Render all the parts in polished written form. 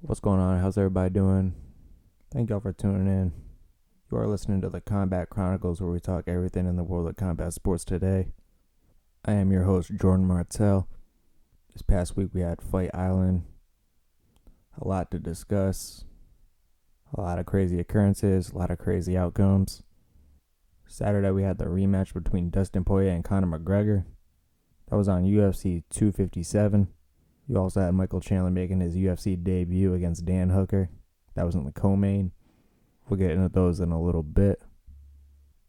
What's going on? How's everybody doing? Thank y'all for tuning in. You are listening to the Combat Chronicles, where we talk everything in the world of combat sports today. I am your host, Jordon Martell. This past week we had Fight Island. A lot to discuss. A lot of crazy occurrences, a lot of crazy outcomes. Saturday we had the rematch between Dustin Poirier and Conor McGregor. That was on UFC 257. You also had Michael Chandler making his UFC debut against Dan Hooker. That was in the co-main. We'll get into those in a little bit.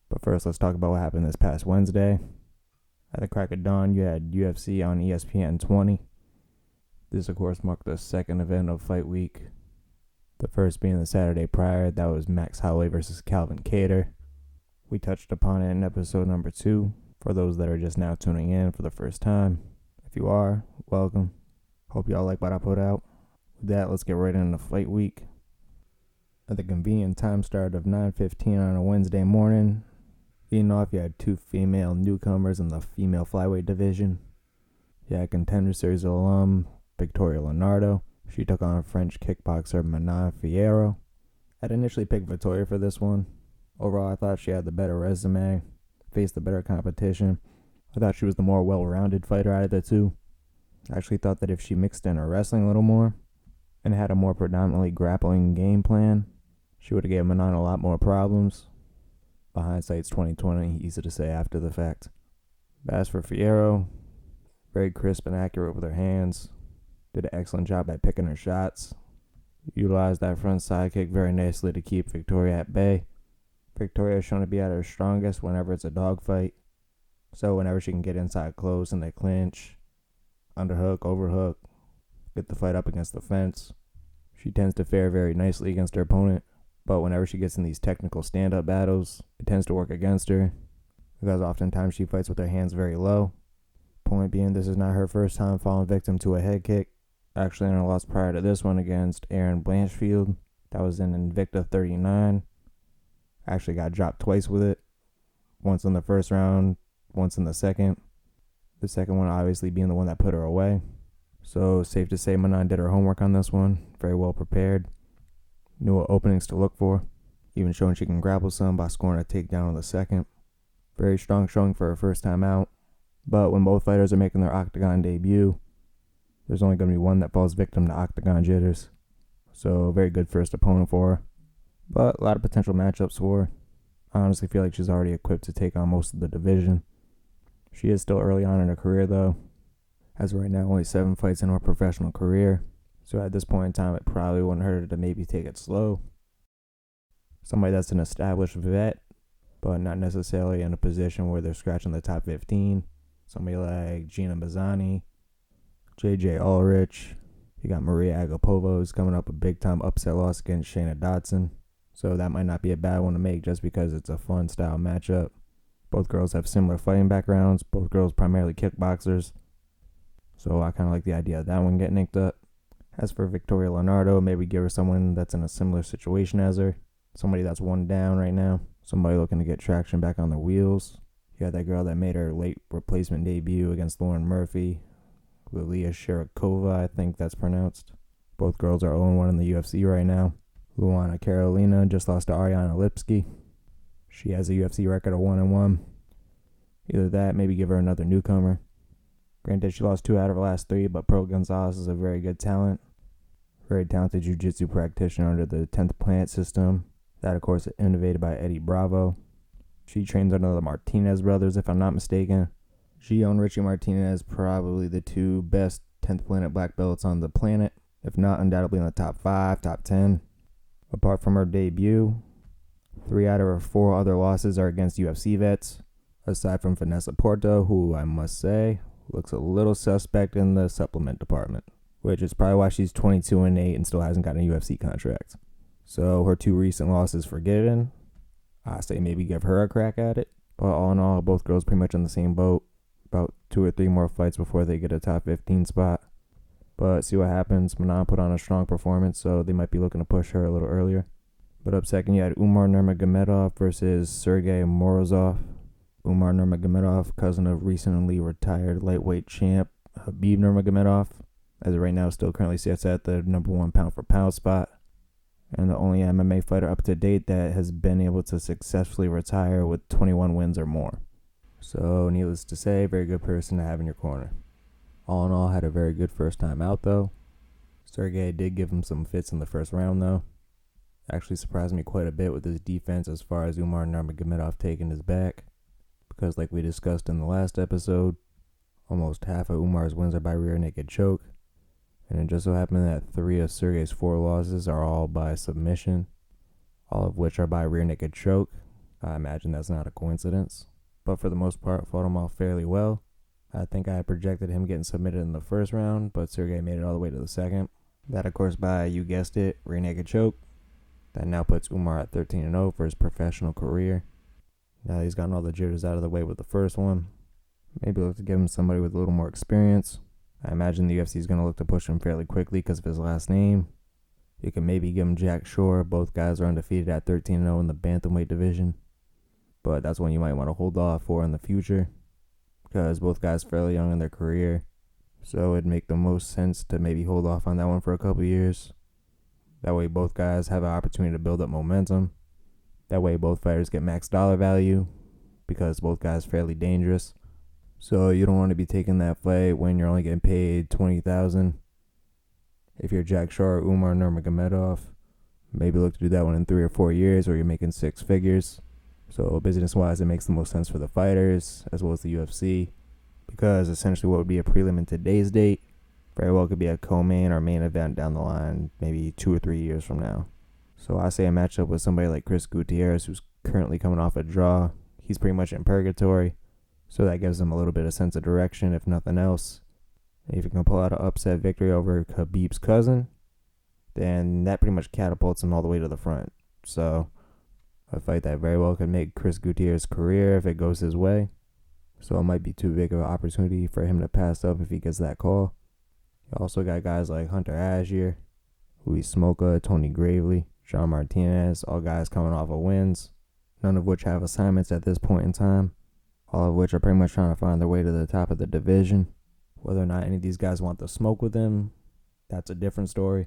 But first, let's talk about what happened this past Wednesday. At the crack of dawn, you had UFC on ESPN 20. This, of course, marked the second event of Fight Week. The first being the Saturday prior. That was Max Holloway versus Calvin Kattar. We touched upon it in episode number 2. For those that are just now tuning in for the first time. If you are, welcome. Hope y'all like what I put out. With that, let's get right into Fight Week. At the convenient time start of 9:15 on a Wednesday morning, leading off, you had 2 female newcomers in the female flyweight division. You had Contender Series alum Victoria Leonardo. She took on French kickboxer Manon Fiorot. I'd initially picked Victoria for this one. Overall, I thought she had the better resume, faced the better competition. I thought she was the more well-rounded fighter out of the two. I actually thought that if she mixed in her wrestling a little more and had a more predominantly grappling game plan, she would have given Manon a lot more problems. But hindsight's 2020, easy to say after the fact. But as for Fiorot, very crisp and accurate with her hands. Did an excellent job at picking her shots. Utilized that front side kick very nicely to keep Victoria at bay. Victoria is shown to be at her strongest whenever it's a dogfight. So whenever she can get inside close and they clinch, underhook, overhook, get the fight up against the fence, she tends to fare very nicely against her opponent. But whenever she gets in these technical stand-up battles, it tends to work against her, because oftentimes she fights with her hands very low. Point being, this is not her first time falling victim to a head kick. Actually, in her loss prior to this one against Erin Blanchfield, that was in Invicta 39. Actually got dropped twice with it. Once in the first round, once in the second. The second one obviously being the one that put her away. So safe to say Manon did her homework on this one. Very well prepared. Knew what openings to look for. Even showing she can grapple some by scoring a takedown on the second. Very strong showing for her first time out. But when both fighters are making their octagon debut, there's only going to be one that falls victim to octagon jitters. So very good first opponent for her. But a lot of potential matchups for her. I honestly feel like she's already equipped to take on most of the division. She is still early on in her career though. As of right now, only 7 fights in her professional career. So at this point in time, it probably wouldn't hurt her to maybe take it slow. Somebody that's an established vet, but not necessarily in a position where they're scratching the top 15. Somebody like Gina Mazzani, JJ Ulrich. You got Maria Agapova, who's coming up a big-time upset loss against Shayna Dotson. So that might not be a bad one to make just because it's a fun style matchup. Both girls have similar fighting backgrounds. Both girls primarily kickboxers. So I kind of like the idea of that one getting inked up. As for Victoria Leonardo, maybe give her someone that's in a similar situation as her. Somebody that's one down right now. Somebody looking to get traction back on their wheels. You got that girl that made her late replacement debut against Lauren Murphy. Lilia Sharikova, I think that's pronounced. Both girls are 0-1 in the UFC right now. Luana Carolina just lost to Ariana Lipsky. She has a UFC record of 1-1. Either that, maybe give her another newcomer. Granted, she lost 2 out of her last 3, but Pearl Gonzalez is a very good talent. Very talented jiu-jitsu practitioner under the 10th Planet system. That, of course, is innovated by Eddie Bravo. She trains under the Martinez brothers, if I'm not mistaken. Gio and Richie Martinez, probably the 2 best 10th Planet black belts on the planet. If not, undoubtedly in the top 5, top 10. Apart from her debut, 3 out of her 4 other losses are against UFC vets, aside from Vanessa Porto, who I must say looks a little suspect in the supplement department, which is probably why she's 22-8 and still hasn't gotten a UFC contract. So her 2 recent losses forgiven. I say maybe give her a crack at it. But all in all, both girls pretty much in the same boat. About 2 or 3 more fights before they get a top 15 spot. But see what happens. Manon put on a strong performance, so they might be looking to push her a little earlier. But up second, you had Umar Nurmagomedov versus Sergey Morozov. Umar Nurmagomedov, cousin of recently retired lightweight champ Habib Nurmagomedov. as of right now still currently sits at the number 1 pound for pound spot, and the only MMA fighter up to date that has been able to successfully retire with 21 wins or more. So needless to say, very good person to have in your corner. All in all, had a very good first time out though. Sergey did give him some fits in the first round though. Actually surprised me quite a bit with his defense as far as Umar Nurmagomedov taking his back, because like we discussed in the last episode, almost half of Umar's wins are by rear naked choke, and it just so happened that 3 of Sergey's 4 losses are all by submission, all of which are by rear naked choke. I imagine that's not a coincidence, but for the most part fought him off fairly well. I think I had projected him getting submitted in the first round, but Sergey made it all the way to the second. That of course by, you guessed it, rear naked choke. That now puts Umar at 13-0 for his professional career. Now that he's gotten all the jitters out of the way with the first one, maybe look to give him somebody with a little more experience. I imagine the UFC is going to look to push him fairly quickly because of his last name. You can maybe give him Jack Shore. Both guys are undefeated at 13-0 in the bantamweight division, but that's one you might want to hold off for in the future because both guys are fairly young in their career, so it'd make the most sense to maybe hold off on that one for a couple years. That way both guys have an opportunity to build up momentum. That way both fighters get max dollar value because both guys are fairly dangerous. So you don't want to be taking that fight when you're only getting paid $20,000. If you're Jack Shore or Umar Nurmagomedov, maybe look to do that one in 3 or 4 years where you're making 6 figures. So business-wise, it makes the most sense for the fighters as well as the UFC, because essentially what would be a prelim in today's date very well could be a co-main or main event down the line, maybe 2 or 3 years from now. So I say a matchup with somebody like Chris Gutierrez, who's currently coming off a draw. He's pretty much in purgatory, so that gives him a little bit of sense of direction, if nothing else. And if you can pull out an upset victory over Khabib's cousin, then that pretty much catapults him all the way to the front. So a fight that very well could make Chris Gutierrez's career if it goes his way. So it might be too big of an opportunity for him to pass up if he gets that call. You also got guys like Hunter Azure, Luis Smoka, Tony Gravely, John Martinez, all guys coming off of wins, none of which have assignments at this point in time, all of which are pretty much trying to find their way to the top of the division. Whether or not any of these guys want to smoke with him, that's a different story,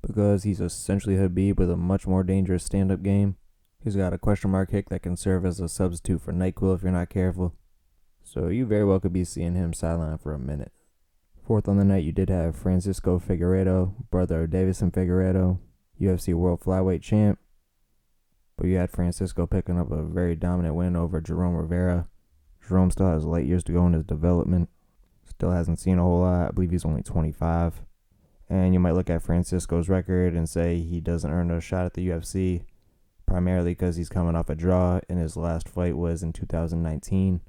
because he's essentially Khabib with a much more dangerous stand-up game. He's got a question mark kick that can serve as a substitute for NyQuil if you're not careful. So you very well could be seeing him sideline for a minute. Fourth on the night, you did have Francisco Figueiredo, brother of Davison Figueiredo, UFC World Flyweight Champ. But you had Francisco picking up a very dominant win over Jerome Rivera. Jerome still has light years to go in his development. Still hasn't seen a whole lot. I believe he's only 25. And you might look at Francisco's record and say he doesn't earn a shot at the UFC, primarily because he's coming off a draw, and his last fight was in 2019.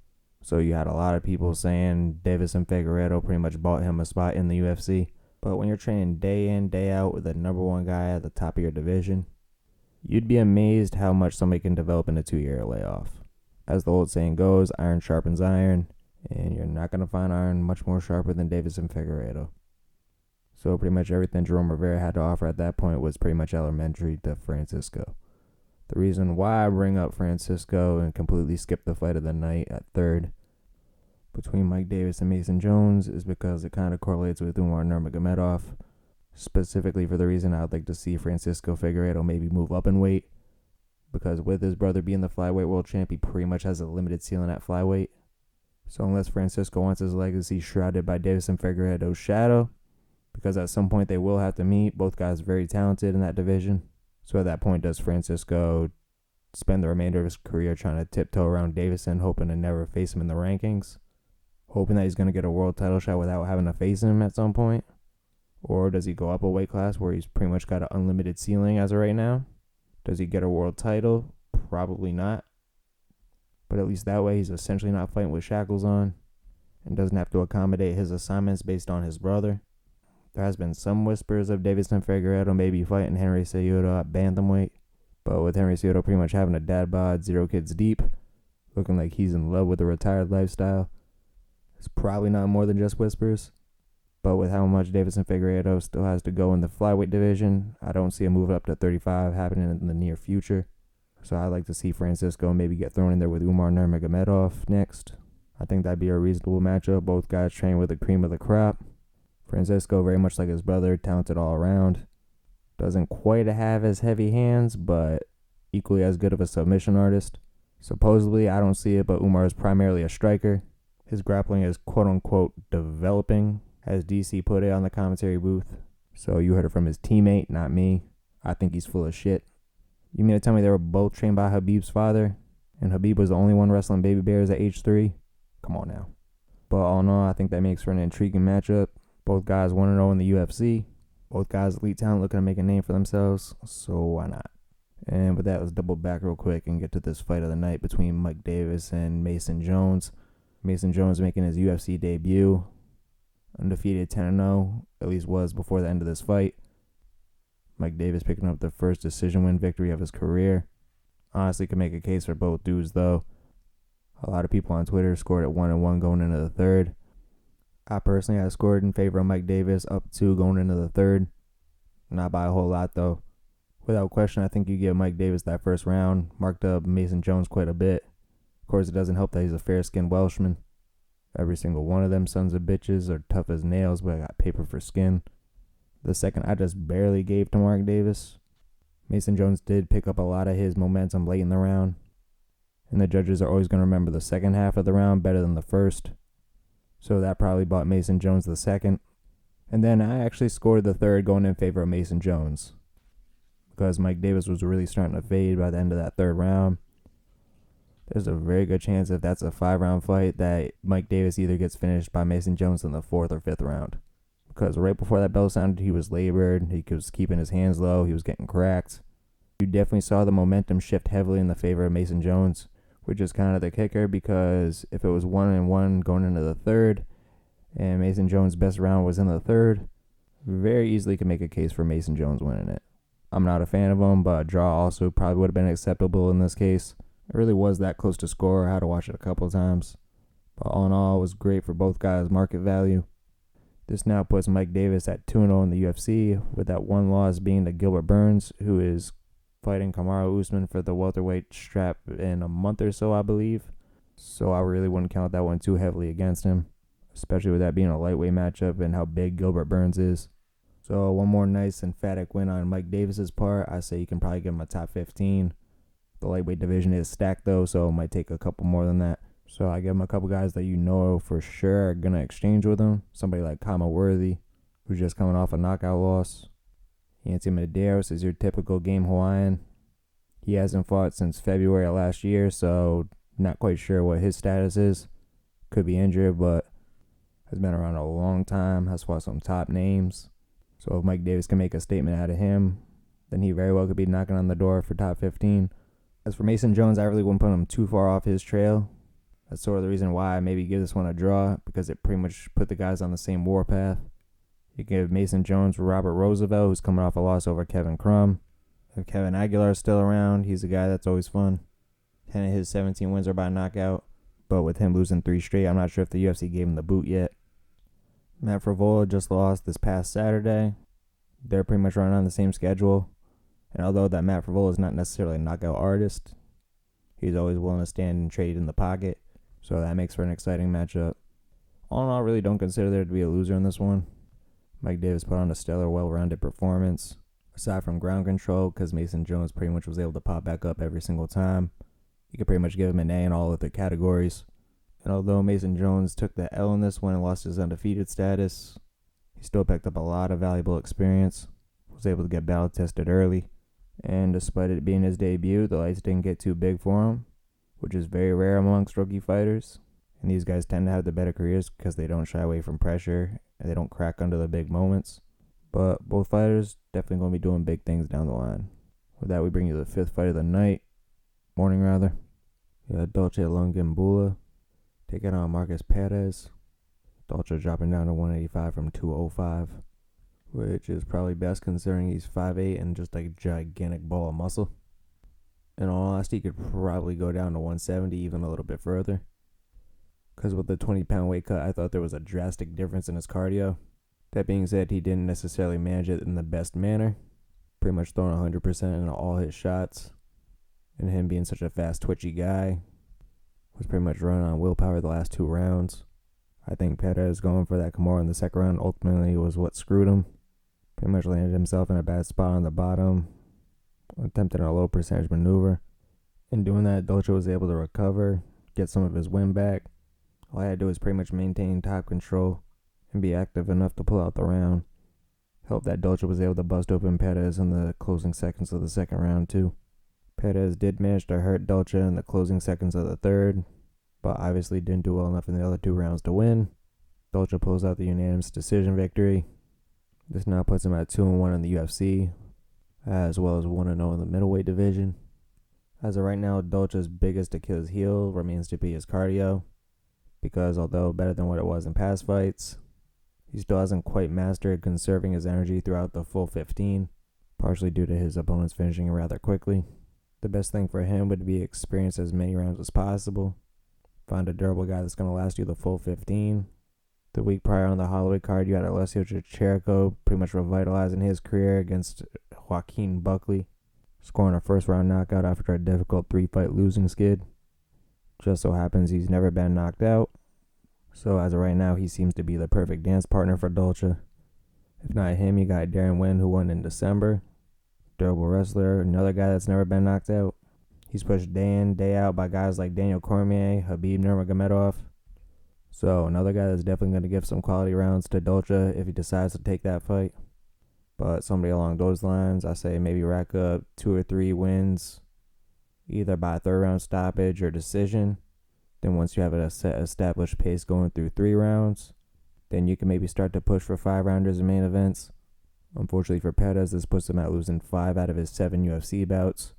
So you had a lot of people saying Davison Figueiredo pretty much bought him a spot in the UFC. But when you're training day in, day out with the number 1 guy at the top of your division, you'd be amazed how much somebody can develop in a 2-year layoff. As the old saying goes, iron sharpens iron, and you're not going to find iron much more sharper than Davison Figueiredo. So pretty much everything Jerome Rivera had to offer at that point was pretty much elementary to Francisco. The reason why I bring up Francisco and completely skip the fight of the night at third between Mike Davis and Mason Jones is because it kind of correlates with Umar Nurmagomedov, specifically for the reason I'd like to see Francisco Figueiredo maybe move up in weight, because with his brother being the flyweight world champ, he pretty much has a limited ceiling at flyweight. So unless Francisco wants his legacy shrouded by Davison Figueiredo's shadow, because at some point they will have to meet, both guys are very talented in that division. So at that point, does Francisco spend the remainder of his career trying to tiptoe around Davison, hoping to never face him in the rankings? Hoping that he's going to get a world title shot without having to face him at some point? Or does he go up a weight class where he's pretty much got an unlimited ceiling as of right now? Does he get a world title? Probably not. But at least that way he's essentially not fighting with shackles on and doesn't have to accommodate his assignments based on his brother. There has been some whispers of Davison Figueiredo maybe fighting Henry Cejudo at bantamweight, but with Henry Cejudo pretty much having a dad bod 0 kids deep, looking like he's in love with the retired lifestyle, it's probably not more than just whispers. But with how much Davison Figueiredo still has to go in the flyweight division, I don't see a move up to 35 happening in the near future. So I'd like to see Francisco maybe get thrown in there with Umar Nurmagomedov next. I think that'd be a reasonable matchup. Both guys train with the cream of the crop. Francisco, very much like his brother, talented all around. Doesn't quite have as heavy hands, but equally as good of a submission artist. Supposedly, I don't see it, but Umar is primarily a striker. His grappling is quote-unquote developing, as DC put it on the commentary booth. So you heard it from his teammate, not me. I think he's full of shit. You mean to tell me they were both trained by Habib's father, and Habib was the only one wrestling baby bears at age 3? Come on now. But all in all, I think that makes for an intriguing matchup. Both guys 1-0 in the UFC. Both guys elite talent looking to make a name for themselves, so why not? And with that, let's double back real quick and get to this fight of the night between Mike Davis and Mason Jones. Mason Jones making his UFC debut. Undefeated 10-0, at least was before the end of this fight. Mike Davis picking up the first decision win victory of his career. Honestly, could make a case for both dudes, though. A lot of people on Twitter scored at 1-1 going into the third. I personally had scored in favor of Mike Davis up 2 going into the third. Not by a whole lot, though. Without question, I think you give Mike Davis that first round. Marked up Mason Jones quite a bit. Of course, it doesn't help that he's a fair-skinned Welshman. Every single one of them sons of bitches are tough as nails, but I got paper for skin. The second I just barely gave to Mark Davis. Mason Jones did pick up a lot of his momentum late in the round. And the judges are always going to remember the second half of the round better than the first. So that probably bought Mason Jones the second. And then I actually scored the third going in favor of Mason Jones. Because Mike Davis was really starting to fade by the end of that third round. There's a very good chance if that's a 5-round fight that Mike Davis either gets finished by Mason Jones in the 4th or 5th round. Because right before that bell sounded, he was labored. He was keeping his hands low. He was getting cracked. You definitely saw the momentum shift heavily in the favor of Mason Jones, which is kind of the kicker, because if it was 1-1 going into the third and Mason Jones' best round was in the third, very easily could make a case for Mason Jones winning it. I'm not a fan of him, but a draw also probably would have been acceptable in this case. It really was that close to score. I had to watch it a couple of times. But all in all, it was great for both guys' market value. This now puts Mike Davis at 2-0 in the UFC, with that one loss being to Gilbert Burns, who is fighting Kamaru Usman for the welterweight strap in a month or so, I believe. So I really wouldn't count that one too heavily against him, especially with that being a lightweight matchup and how big Gilbert Burns is. So one more nice emphatic win on Mike Davis's part. I say you can probably give him a top 15. The lightweight division is stacked though, so it might take a couple more than that. So I give him a couple guys that you know for sure are going to exchange with him. Somebody like Kama Worthy, who's just coming off a knockout loss. Yancy Medeiros is your typical game Hawaiian. He hasn't fought since February of last year, so not quite sure what his status is. Could be injured, but has been around a long time, has fought some top names. So if Mike Davis can make a statement out of him, then he very well could be knocking on the door for top 15. As for Mason Jones, I really wouldn't put him too far off his trail. That's sort of the reason why I maybe give this one a draw, because it pretty much put the guys on the same warpath. You give Mason Jones Robert Roosevelt, who's coming off a loss over Kevin Crum. If Kevin Aguilar is still around, he's a guy that's always fun. 10 of his 17 wins are by knockout, but with him losing 3 straight, I'm not sure if the UFC gave him the boot yet. Matt Frevola just lost this past Saturday. They're pretty much running on the same schedule. And although that Matt Frevola is not necessarily a knockout artist, he's always willing to stand and trade in the pocket. So that makes for an exciting matchup. All in all, I really don't consider there to be a loser in this one. Mike Davis put on a stellar, well-rounded performance. Aside from ground control, because Mason Jones pretty much was able to pop back up every single time. You could pretty much give him an A in all of the categories. And although Mason Jones took the L in this one and lost his undefeated status, he still picked up a lot of valuable experience. Was able to get battle tested early. And despite it being his debut, the lights didn't get too big for him, which is very rare amongst rookie fighters. And these guys tend to have the better careers because they don't shy away from pressure and they don't crack under the big moments. But both fighters definitely going to be doing big things down the line. With that, we bring you the 5th fight of the night. Morning, rather. Dolce Lungimbula taking on Marcus Perez. Dolce dropping down to 185 from 205. Which is probably best considering he's 5'8" and just like a gigantic ball of muscle. In all honesty, he could probably go down to 170, even a little bit further. Because with the 20-pound weight cut, I thought there was a drastic difference in his cardio. That being said, he didn't necessarily manage it in the best manner. Pretty much throwing 100% in all his shots. And him being such a fast, twitchy guy, was pretty much running on willpower the last 2 rounds. I think Perez going for that Kimura in the second round ultimately was what screwed him. Pretty much landed himself in a bad spot on the bottom, attempting a low percentage maneuver. In doing that, Dolce was able to recover, get some of his wind back. All I had to do was pretty much maintain top control and be active enough to pull out the round. Helped that Dolce was able to bust open Perez in the closing seconds of the second round too. Perez did manage to hurt Dolce in the closing seconds of the third, but obviously didn't do well enough in the other two rounds to win. Dolce pulls out the unanimous decision victory. This now puts him at 2-1 in the UFC, as well as 1-0 in the middleweight division. As of right now, Dolce's biggest Achilles heel remains to be his cardio, because although better than what it was in past fights, he still hasn't quite mastered conserving his energy throughout the full 15, partially due to his opponents finishing rather quickly. The best thing for him would be experience as many rounds as possible. Find a durable guy that's going to last you the full 15. The week prior on the Holloway card, you had Alessio Chirico pretty much revitalizing his career against Joaquin Buckley, scoring a first-round knockout after a difficult 3-fight losing skid. Just so happens he's never been knocked out, so as of right now, he seems to be the perfect dance partner for Dolce. If not him, you got Darren Wynn, who won in December. Durable wrestler, another guy that's never been knocked out. He's pushed day in, day out by guys like Daniel Cormier, Khabib Nurmagomedov. So another guy that's definitely going to give some quality rounds to Dolce if he decides to take that fight. But somebody along those lines, I say maybe rack up 2 or 3 wins, either by a third-round stoppage or decision. Then once you have a set established pace going through 3 rounds, then you can maybe start to push for 5-rounders in main events. Unfortunately for Perez, this puts him at losing 5 out of his 7 UFC bouts.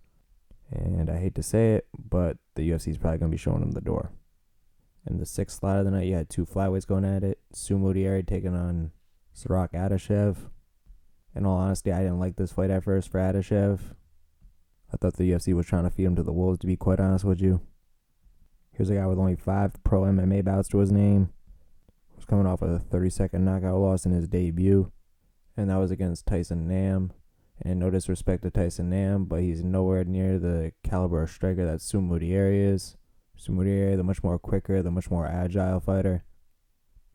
And I hate to say it, but the UFC is probably going to be showing him the door. In the 6th slot of the night, you had 2 flyweights going at it. Sumo Dieri taking on Sirak Adashev. In all honesty, I didn't like this fight at first for Adashev. I thought the UFC was trying to feed him to the wolves, to be quite honest with you. Here's a guy with only 5 pro MMA bouts to his name. He was coming off a 30-second knockout loss in his debut, and that was against Tyson Nam. And no disrespect to Tyson Nam, but he's nowhere near the caliber of striker that Sumo Dieri is. Sumo Dieri, the much more quicker, the much more agile fighter.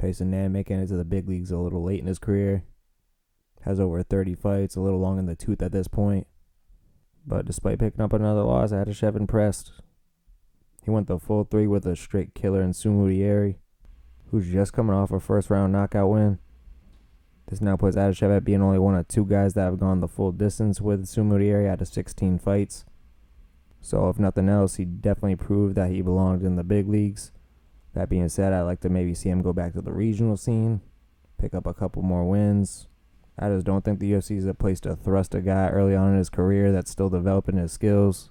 Tyson Nam making it to the big leagues a little late in his career. Has over 30 fights, a little long in the tooth at this point. But despite picking up another loss, Adashev impressed. He went the full 3 with a straight killer in Sumo Dieri, who's just coming off a first-round knockout win. This now puts Adashev at being only one of 2 guys that have gone the full distance with Sumo Dieri out of 16 fights. So if nothing else, he definitely proved that he belonged in the big leagues. That being said, I'd like to maybe see him go back to the regional scene, pick up a couple more wins. I just don't think the UFC is a place to thrust a guy early on in his career that's still developing his skills.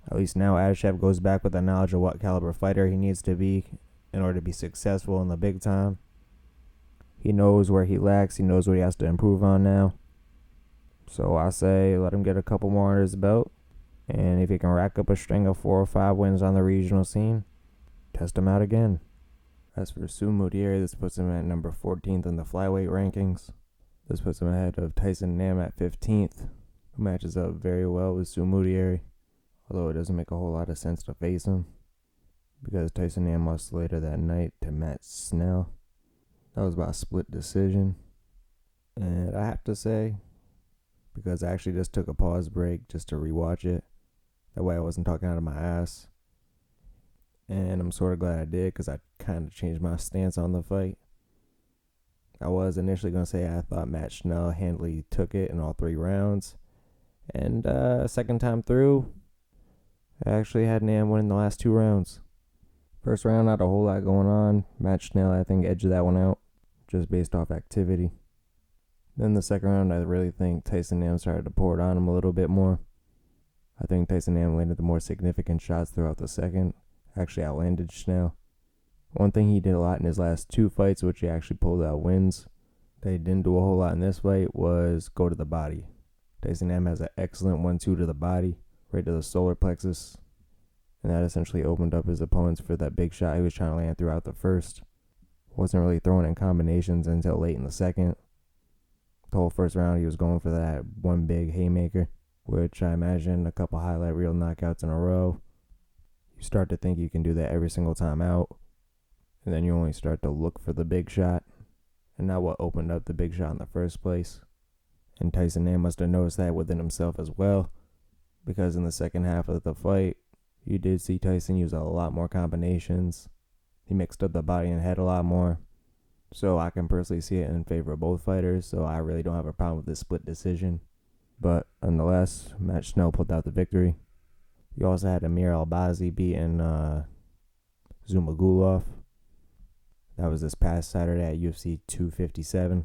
At least now Adashev goes back with the knowledge of what caliber fighter he needs to be in order to be successful in the big time. He knows where he lacks. He knows what he has to improve on now. So I say let him get a couple more under his belt. And if he can rack up a string of 4 or 5 wins on the regional scene, test him out again. As for Sumo Dieri, this puts him at number 14th in the flyweight rankings. This puts him ahead of Tyson Nam at 15th, who matches up very well with Sumo Dieri, although it doesn't make a whole lot of sense to face him, because Tyson Nam lost later that night to Matt Snell. That was by a split decision. And I have to say, because I actually just took a pause break just to rewatch it, that way I wasn't talking out of my ass. And I'm sort of glad I did, because I kind of changed my stance on the fight. I was initially going to say I thought Matt Schnell handily took it in all 3 rounds. And second time through, I actually had Nam winning the last 2 rounds. First round, not a whole lot going on. Matt Schnell, I think, edged that one out, just based off activity. Then the second round, I really think Tyson Nam started to pour it on him a little bit more. I think Tyson Nam landed the more significant shots throughout the second. Actually outlanded Schnell. One thing he did a lot in his last 2 fights, which he actually pulled out wins, that he didn't do a whole lot in this fight, was go to the body. Tyson Nam has an excellent 1-2 to the body, right to the solar plexus. And that essentially opened up his opponents for that big shot he was trying to land throughout the first. Wasn't really throwing in combinations until late in the second. The whole first round, he was going for that one big haymaker, which I imagine a couple highlight reel knockouts in a row. You start to think you can do that every single time out. and then you only start to look for the big shot, and not what opened up the big shot in the first place. And Tyson Nam must have noticed that within himself as well, because in the second half of the fight, you did see Tyson use a lot more combinations. He mixed up the body and head a lot more. So I can personally see it in favor of both fighters, so I really don't have a problem with this split decision. But nonetheless, Matt Schnell pulled out the victory. You also had Amir Albazi beating Zumagulov. That was this past Saturday at UFC 257.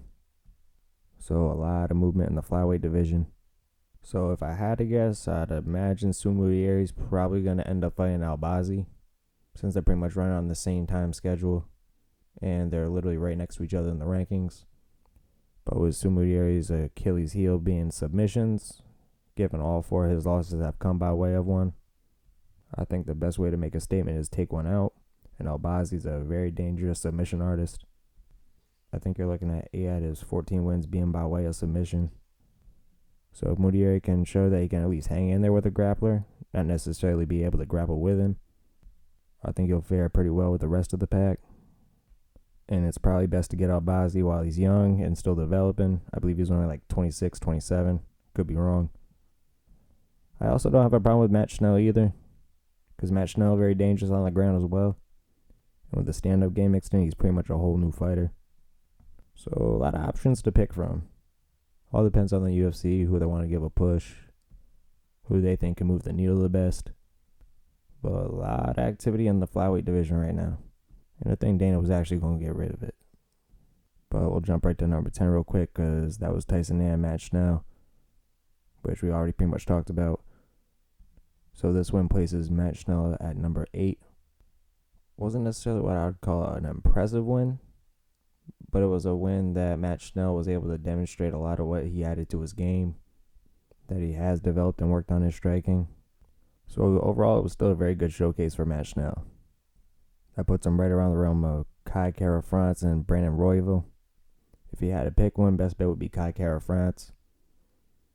So a lot of movement in the flyweight division. So if I had to guess, I'd imagine Sumuderi's probably going to end up fighting Albazi, since they're pretty much running on the same time schedule, and they're literally right next to each other in the rankings. But with Sumuderi's Achilles heel being submissions, given all four of his losses have come by way of one, I think the best way to make a statement is take one out, and Albazi's a very dangerous submission artist. I think you're looking at 8 out of his 14 wins being by way of submission. So if Mudieri can show that he can at least hang in there with a grappler, not necessarily be able to grapple with him, I think he'll fare pretty well with the rest of the pack. And it's probably best to get Albazi while he's young and still developing. I believe he's only like 26, 27. Could be wrong. I also don't have a problem with Matt Schnell either, because Matt Schnell is very dangerous on the ground as well. And with the stand-up game mixed in, he's pretty much a whole new fighter. So a lot of options to pick from. All depends on the UFC, who they want to give a push, who they think can move the needle the best. But a lot of activity in the flyweight division right now. And I think Dana was actually going to get rid of it. But we'll jump right to number 10 real quick, because that was Tyson and Matt Schnell, which we already pretty much talked about. So this win places Matt Schnell at number 8. Wasn't necessarily what I would call an impressive win, but it was a win that Matt Schnell was able to demonstrate a lot of what he added to his game, that he has developed and worked on his striking. So overall, it was still a very good showcase for Matt Schnell. That puts him right around the realm of Kai Kara-France and Brandon Royval. If he had to pick one, best bet would be Kai Kara-France,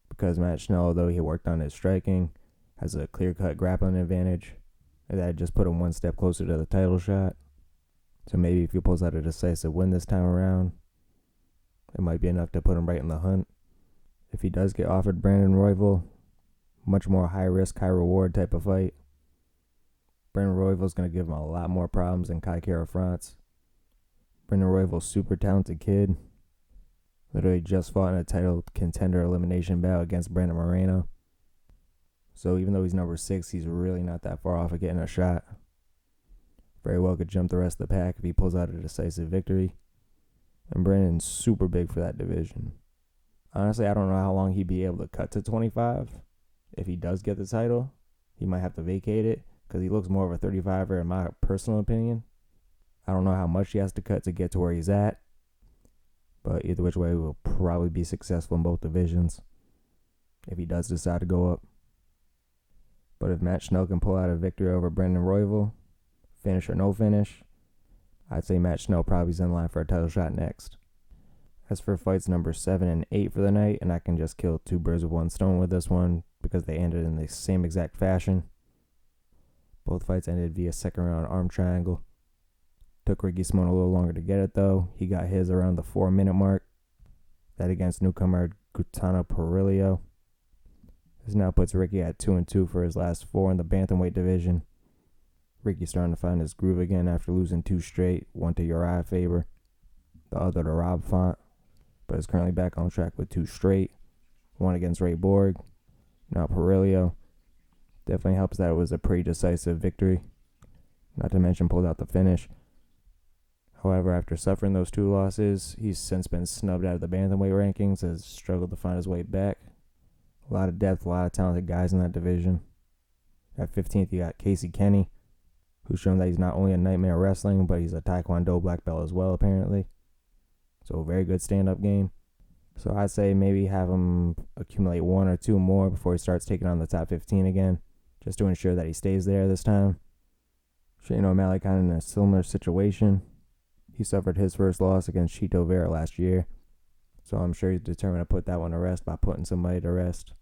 because Matt Schnell, although he worked on his striking, has a clear-cut grappling advantage, and that just put him one step closer to the title shot. So maybe if he pulls out a decisive win this time around, it might be enough to put him right in the hunt. If he does get offered Brandon Royval, much more high-risk, high-reward type of fight, Brandon Royval's going to give him a lot more problems than Kai Kara-France. Brandon Royval's super talented kid. Literally just fought in a title contender elimination bout against Brandon Moreno. So even though he's number 6, he's really not that far off of getting a shot. Very well could jump the rest of the pack if he pulls out a decisive victory. And Brandon's super big for that division. Honestly, I don't know how long he'd be able to cut to 25. If he does get the title, he might have to vacate it, because he looks more of a 35er in my personal opinion. I don't know how much he has to cut to get to where he's at, but either which way, he will probably be successful in both divisions if he does decide to go up. But if Matt Schnell can pull out a victory over Brandon Royval, finish or no finish, I'd say Matt Schnell probably is in line for a title shot next. As for fights number 7 and 8 for the night, and I can just kill 2 birds with 1 stone with this one because they ended in the same exact fashion. Both fights ended via second round arm triangle. Took Ricky Simón a little longer to get it though. He got his around the 4-minute mark. That against newcomer Gaetano Perillo. This now puts Ricky at 2-2 for his last 4 in the bantamweight division. Ricky's starting to find his groove again after losing 2 straight, one to Uriah Faber, the other to Rob Font, but is currently back on track with 2 straight, one against Ray Borg. Now Perillo. Definitely helps that it was a pretty decisive victory, not to mention pulled out the finish. However, after suffering those 2 losses, he's since been snubbed out of the bantamweight rankings, has struggled to find his way back. A lot of depth, a lot of talented guys in that division. At 15th, you got Casey Kenny, who's shown that he's not only a nightmare wrestling, but he's a Taekwondo black belt as well, apparently. So a very good stand-up game. So I'd say maybe have him accumulate 1 or 2 more before he starts taking on the top 15 again, just to ensure that he stays there this time. Shane O'Malley kind of in a similar situation. He suffered his first loss against Chito Vera last year, so I'm sure he's determined to put that one to rest by putting somebody to rest.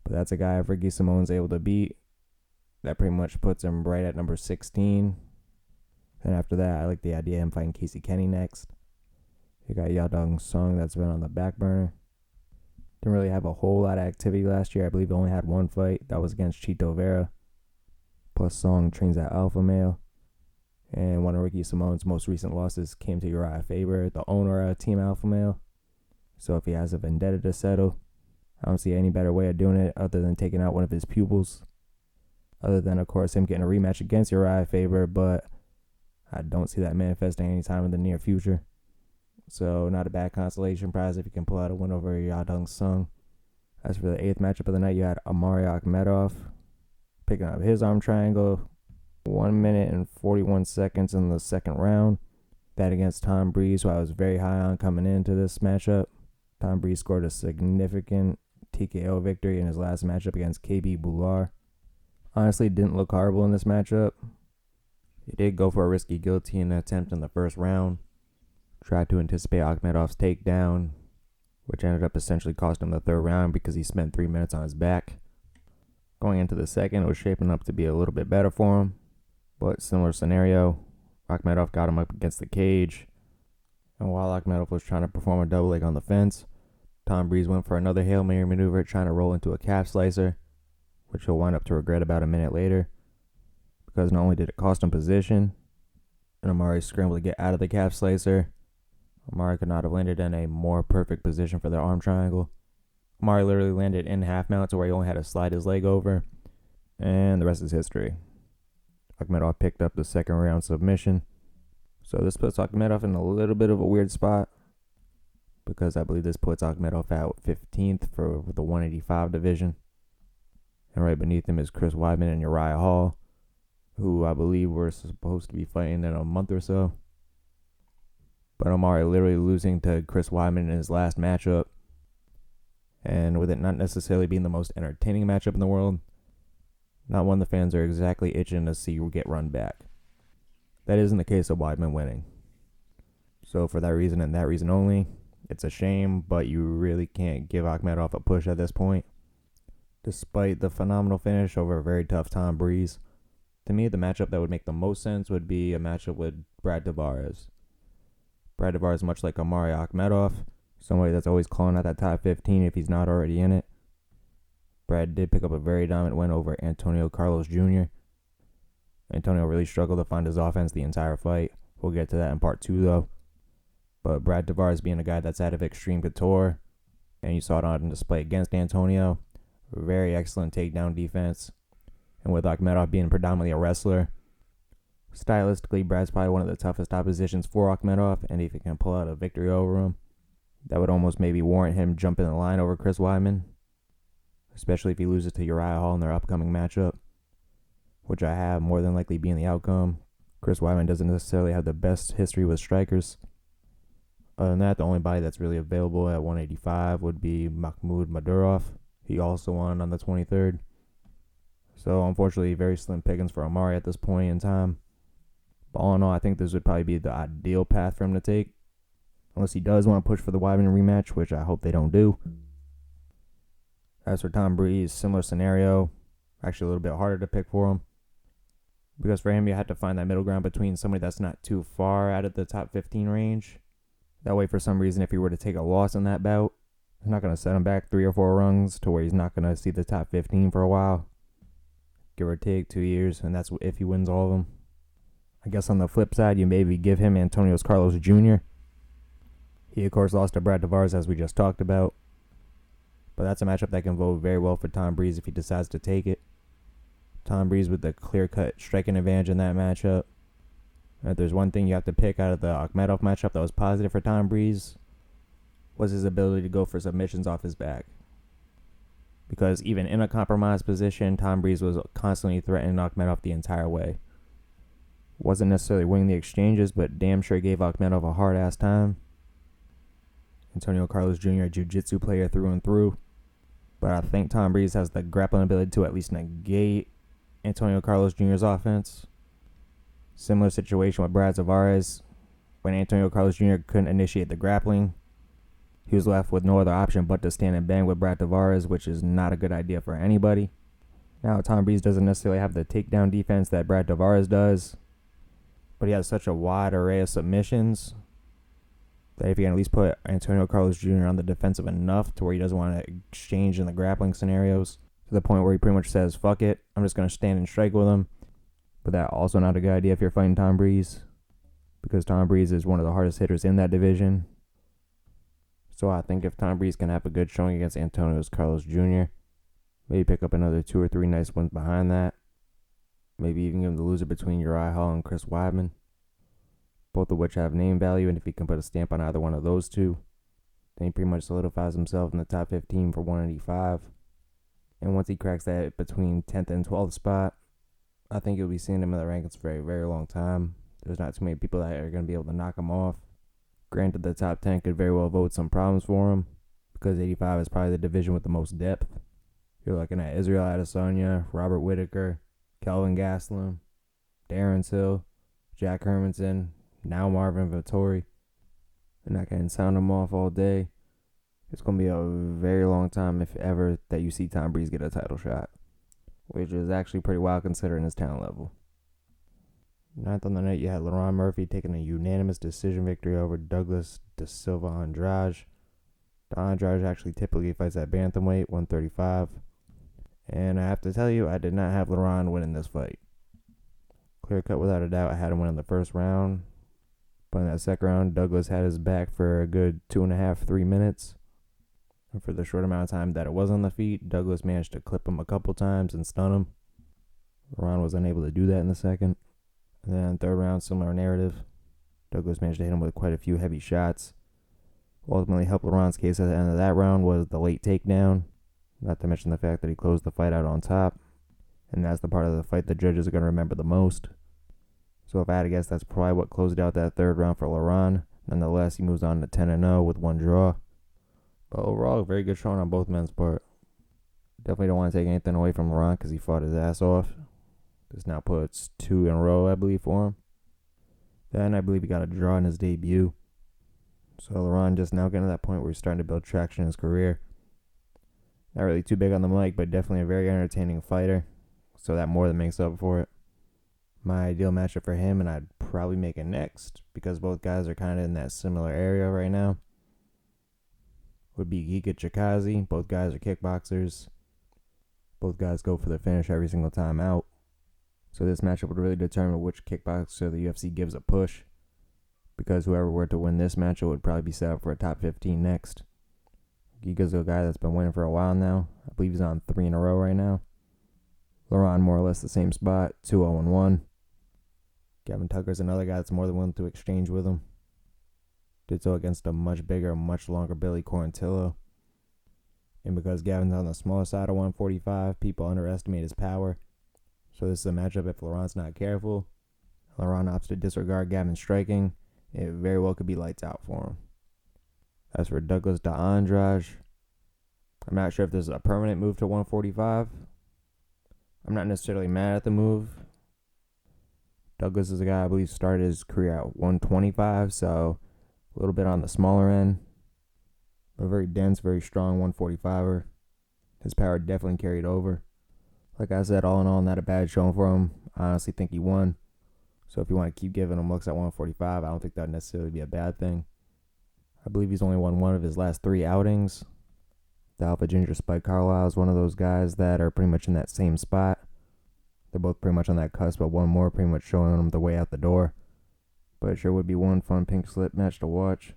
But that's a guy if Ricky Simon's able to beat, that pretty much puts him right at number 16. Then after that, I like the idea of him fighting Casey Kenny next. You got Jordon Sung that's been on the back burner. Didn't really have a whole lot of activity last year. I believe he only had one fight. That was against Chito Vera. Plus Song trains at Alpha Male. And one of Ricky Simone's most recent losses came to Uriah Faber, the owner of Team Alpha Male. So if he has a vendetta to settle, I don't see any better way of doing it other than taking out one of his pupils. Other than, of course, him getting a rematch against Uriah Faber, but I don't see that manifesting anytime in the near future. So not a bad consolation prize if you can pull out a win over Jordon Sung. As for the 8th matchup of the night, you had Amari Akhmedov picking up his arm triangle. 1 minute and 41 seconds in the second round. That against Tom Breeze, who I was very high on coming into this matchup. Tom Breeze scored a significant TKO victory in his last matchup against KB Bular. Honestly, didn't look horrible in this matchup. He did go for a risky guillotine attempt in the first round. Tried to anticipate Akhmedov's takedown, which ended up essentially costing him the third round because he spent 3 minutes on his back. Going into the second, it was shaping up to be a little bit better for him. But similar scenario, Akhmedov got him up against the cage. And while Akhmedov was trying to perform a double leg on the fence, Tom Breeze went for another Hail Mary maneuver trying to roll into a calf slicer, which he'll wind up to regret about a minute later. Because not only did it cost him position, and Amari scrambled to get out of the calf slicer, Amari could not have landed in a more perfect position for their arm triangle. Amari literally landed in half mount to where he only had to slide his leg over, and the rest is history. Akhmedov picked up the second round submission. So this puts Akhmedov in a little bit of a weird spot, because I believe this puts Akhmedov at 15th for the 185 division. And right beneath him is Chris Weidman and Uriah Hall, who I believe were supposed to be fighting in a month or so. But Amari literally losing to Chris Weidman in his last matchup, and with it not necessarily being the most entertaining matchup in the world, not one the fans are exactly itching to see get run back. That isn't the case of Weidman winning. So for that reason and that reason only, it's a shame, but you really can't give Akhmedov a push at this point. Despite the phenomenal finish over a very tough Tom Breeze, to me the matchup that would make the most sense would be a matchup with Brad Tavares. Brad Tavares, much like Amari Akhmedov, somebody that's always calling out that top 15 if he's not already in it. Brad did pick up a very dominant win over Antonio Carlos Jr. Antonio really struggled to find his offense the entire fight. We'll get to that in part 2 though. But Brad Tavares being a guy that's out of Extreme Couture, and you saw it on display against Antonio, very excellent takedown defense. And with Akhmedov being predominantly a wrestler, stylistically Brad's probably one of the toughest oppositions for Akhmedov, and if he can pull out a victory over him, that would almost maybe warrant him jumping the line over Chris Weidman, especially if he loses to Uriah Hall in their upcoming matchup, which I have more than likely being the outcome. Chris Weidman doesn't necessarily have the best history with strikers. Other than that, the only body that's really available at 185 would be Mahmoud Madurov. He also won on the 23rd. So unfortunately, very slim pickings for Amari at this point in time. But all in all, I think this would probably be the ideal path for him to take. Unless he does want to push for the Weidman rematch, which I hope they don't do. As for Tom Breeze, similar scenario. Actually a little bit harder to pick for him. Because for him, you had to find that middle ground between somebody that's not too far out of the top 15 range. That way, for some reason, if he were to take a loss in that bout, it's not going to set him back 3 or 4 rungs to where he's not going to see the top 15 for a while. Give or take 2 years, and that's if he wins all of them. I guess on the flip side, you maybe give him Antonio Carlos Jr. He, of course, lost to Brad Tavares, as we just talked about. But that's a matchup that can vote very well for Tom Breeze if he decides to take it. Tom Breeze with the clear-cut striking advantage in that matchup. And if there's one thing you have to pick out of the Akhmedov matchup that was positive for Tom Breeze, was his ability to go for submissions off his back. Because even in a compromised position, Tom Breeze was constantly threatening Akhmedov the entire way. Wasn't necessarily winning the exchanges, but damn sure gave Akhmedov a hard-ass time. Antonio Carlos Jr., a jiu-jitsu player through and through. But I think Tom Breeze has the grappling ability to at least negate Antonio Carlos Jr.'s offense. Similar situation with Brad Tavares. When Antonio Carlos Jr. couldn't initiate the grappling, he was left with no other option but to stand and bang with Brad Tavares, which is not a good idea for anybody. Now, Tom Breeze doesn't necessarily have the takedown defense that Brad Tavares does, but he has such a wide array of submissions that if you can at least put Antonio Carlos Jr. on the defensive enough to where he doesn't want to exchange in the grappling scenarios, to the point where he pretty much says, fuck it, I'm just going to stand and strike with him. But that also not a good idea if you're fighting Tom Breeze, because Tom Breeze is one of the hardest hitters in that division. So I think if Tom Breeze can have a good showing against Antonio Carlos Jr., maybe pick up another 2 or 3 nice wins behind that. Maybe even give him the loser between Uriah Hall and Chris Weidman, both of which have name value, and if he can put a stamp on either one of those two, then he pretty much solidifies himself in the top 15 for 185. And once he cracks that between 10th and 12th spot, I think you'll be seeing him in the rankings for a very long time. There's not too many people that are going to be able to knock him off. Granted, the top 10 could very well vote some problems for him, because 85 is probably the division with the most depth. You're looking at Israel Adesanya, Robert Whittaker, Kelvin Gastelum, Darren Till, Jack Hermanson, now Marvin Vettori. And I can sound them off all day. It's going to be a very long time, if ever, that you see Tom Breeze get a title shot, which is actually pretty wild considering his talent level. Ninth on the night, you had Lerone Murphy taking a unanimous decision victory over Douglas Da Silva Andrade. Andrade actually typically fights at bantamweight, 135. And I have to tell you, I did not have Lerone winning this fight. Clear cut without a doubt. I had him win in the first round. But in that second round, Douglas had his back for a good 2.5, 3 minutes. And for the short amount of time that it was on the feet, Douglas managed to clip him a couple times and stun him. Lerone was unable to do that in the second. And then third round, similar narrative. Douglas managed to hit him with quite a few heavy shots. What ultimately helped Leron's case at the end of that round was the late takedown. Not to mention the fact that he closed the fight out on top. And that's the part of the fight the judges are going to remember the most. So if I had to guess, that's probably what closed out that third round for Lerone. Nonetheless, he moves on to 10-0 with 1 draw. But overall, a very good showing on both men's part. Definitely don't want to take anything away from Lerone because he fought his ass off. This now puts 2 in a row, I believe, for him. Then I believe he got a draw in his debut. So Lerone just now getting to that point where he's starting to build traction in his career. Not really too big on the mic, but definitely a very entertaining fighter. So that more than makes up for it. My ideal matchup for him, and I'd probably make it next, because both guys are kind of in that similar area right now, would be Giga Chikadze. Both guys are kickboxers. Both guys go for the finish every single time out. So this matchup would really determine which kickboxer the UFC gives a push, because whoever were to win this matchup would probably be set up for a top 15 next. Giga's a guy that's been winning for a while now. I believe he's on 3 in a row right now. Lerone more or less the same spot, 2-0-1. Gavin Tucker's another guy that's more than willing to exchange with him. Did so against a much bigger, much longer Billy Quarantillo. And because Gavin's on the smaller side of 145, people underestimate his power. So this is a matchup if Leron's not careful. Lerone opts to disregard Gavin's striking. It very well could be lights out for him. As for Douglas Da Andrade, I'm not sure if this is a permanent move to 145. I'm not necessarily mad at the move. Douglas is a guy I believe started his career at 125, so a little bit on the smaller end. But very dense, very strong 145er. His power definitely carried over. Like I said, all in all, not a bad showing for him. I honestly think he won. So if you want to keep giving him looks at 145, I don't think that would necessarily be a bad thing. I believe he's only won 1 of his last 3 outings. The Alpha Ginger Spike Carlisle is one of those guys that are pretty much in that same spot. They're both pretty much on that cusp, but one more pretty much showing them the way out the door. But it sure would be one fun pink slip match to watch.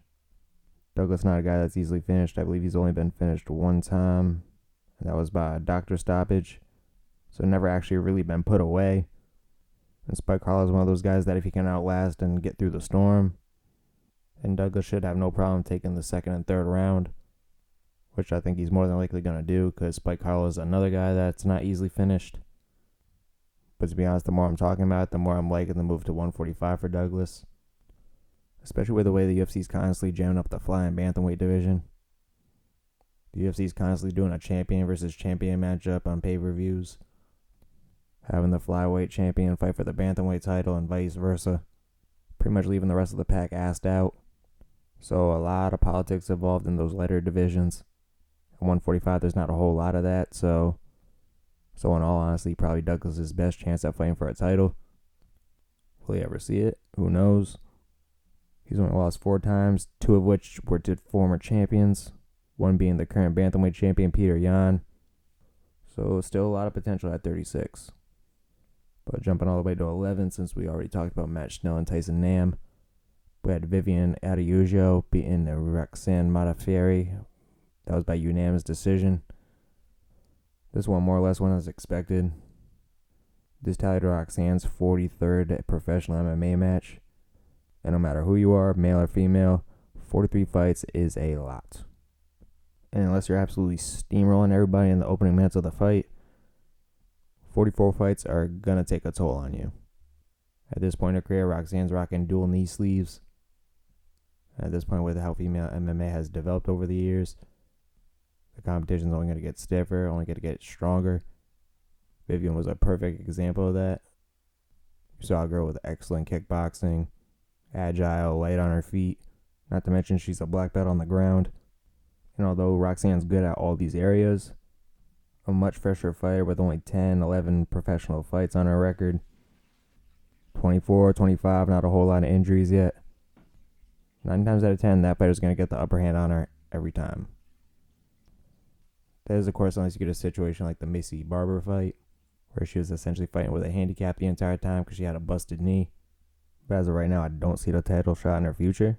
Douglas not a guy that's easily finished. I believe he's only been finished 1 time, and that was by a doctor stoppage. So never actually really been put away. And Spike Carlisle is one of those guys that if he can outlast and get through the storm, then Douglas should have no problem taking the second and third round, which I think he's more than likely going to do because Spike Carlisle is another guy that's not easily finished. But to be honest, the more I'm talking about it, the more I'm liking the move to 145 for Douglas. Especially with the way the UFC is constantly jamming up the flying bantamweight division. The UFC is constantly doing a champion versus champion matchup on pay-per-views. Having the flyweight champion fight for the bantamweight title and vice versa. Pretty much leaving the rest of the pack assed out. So a lot of politics involved in those lighter divisions. At 145, there's not a whole lot of that, so in all honesty, probably Douglas' best chance at fighting for a title. Will he ever see it? Who knows? He's only lost 4 times, 2 of which were to former champions, one being the current bantamweight champion Peter Yan. So still a lot of potential at 36. But jumping all the way to 11, since we already talked about Matt Schnell and Tyson Nam, we had Vivian Araujo beating Roxanne Modafferi. That was by unanimous decision. This one more or less went as expected. This tallied Roxanne's 43rd professional MMA match. And no matter who you are, male or female, 43 fights is a lot. And unless you're absolutely steamrolling everybody in the opening minutes of the fight, 44 fights are going to take a toll on you. At this point in her career, Roxanne's rocking dual knee sleeves. At this point, with how female MMA has developed over the years, the competition's only going to get stiffer, only going to get stronger. Vivian was a perfect example of that. You saw a girl with excellent kickboxing, agile, light on her feet. Not to mention she's a black belt on the ground. And although Roxanne's good at all these areas, a much fresher fighter with only 10, 11 professional fights on her record. 24, 25, not a whole lot of injuries yet. 9 times out of 10, that fighter's going to get the upper hand on her every time. That is, of course, unless you get a situation like the Missy Barber fight, where she was essentially fighting with a handicap the entire time because she had a busted knee. But as of right now, I don't see the title shot in her future.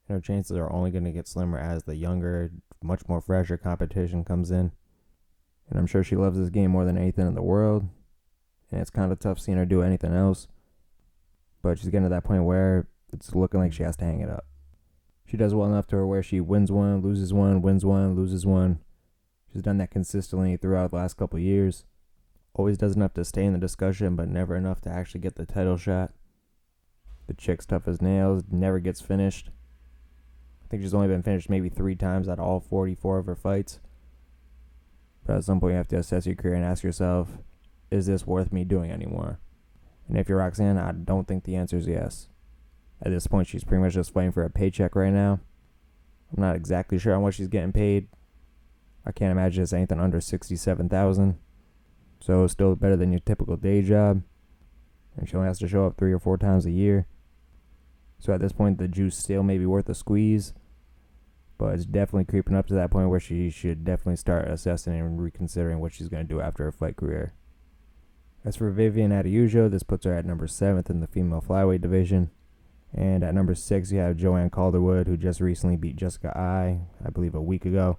And her chances are only going to get slimmer as the younger, much more fresher competition comes in. And I'm sure she loves this game more than anything in the world. And it's kind of tough seeing her do anything else. But she's getting to that point where it's looking like she has to hang it up. She does well enough to her where she wins one, loses one, wins one, loses one. She's done that consistently throughout the last couple of years. Always does enough to stay in the discussion, but never enough to actually get the title shot. The chick's tough as nails, never gets finished. I think she's only been finished maybe 3 times out of all 44 of her fights. But at some point you have to assess your career and ask yourself, is this worth me doing anymore? And if you're Roxanne, I don't think the answer is yes. At this point, she's pretty much just fighting for a paycheck right now. I'm not exactly sure on what she's getting paid. I can't imagine it's anything under $67,000. So still better than your typical day job. And she only has to show up 3 or 4 times a year. So at this point, the juice still may be worth a squeeze. But it's definitely creeping up to that point where she should definitely start assessing and reconsidering what she's going to do after her fight career. As for Vivian Araujo, this puts her at number 7th in the female flyweight division. And at number 6, you have Joanne Calderwood, who just recently beat Jessica I believe a week ago.